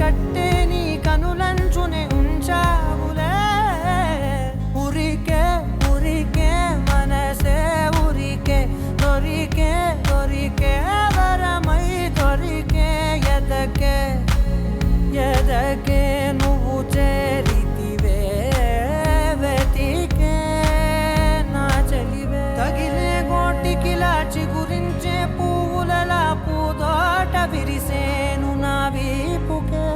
కట్టే నీ కనులంచునే ఉంచావులే ఉరికే ఉరికే మనసే ఉరికే దొరికే దొరికే వరమై దొరికే ఎదకే ఎదకే నువ్వు చేరితివే వెతికే నా చెలివే తగిలే గోటికిలా చిగురించే పువ్వులలా పూదోట విరిసేను నా వీపుకే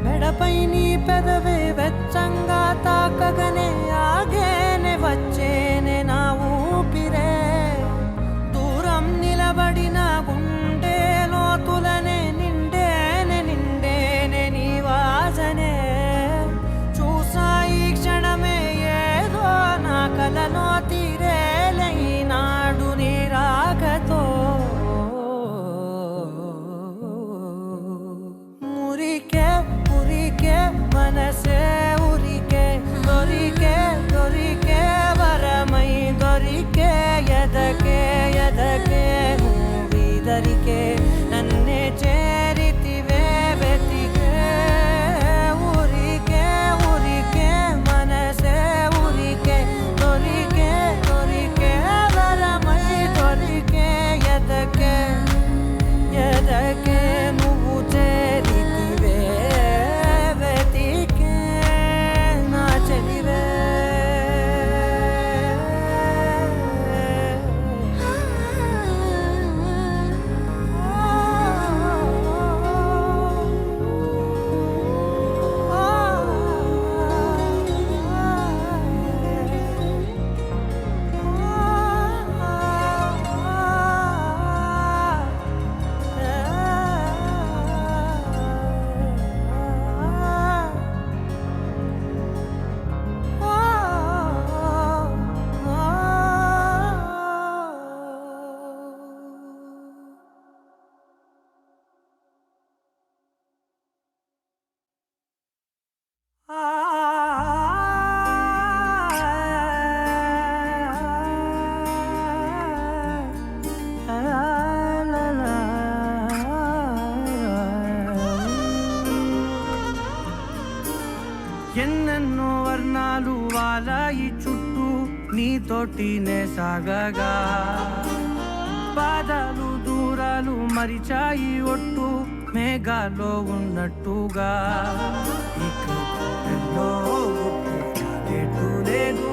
మెడపై నీ పెదవే వెచ్చంగా తాకగనే ఆగేనే వచ్చేనే నా ఊపిరే దూరం నిలబడిన గుండె లోతులనే నిండేనే నిండేనే నీ వాసనే చూసా ఈ క్షణమే ఏదో నా కలలో తీరేలే ఈనాడు నీ రాకతో మురికే ఉరికే మనసే ఉరికే దొరికే దొరికే వరమై దొరికే ఎదకే ఎదకే నువ్విదరికే నన్నే చేరితివే వెతికే ఉరికే ఉరికే మనసే ఉరికే దొరికే దొరికే వరమై దొరికే ఎదకే ఎదకే నువ్వు చేరితివే వెతికే నా చెలివే ఎన్నెన్నో వర్ణాలు వాలాయి చుట్టూ నీతోటినే సాగగా పాదాలు దూరాలు మరిచాయి ఒట్టు మేఘాలో ఉన్నట్టుగా ఇక ఎన్నో గుట్టు లేదు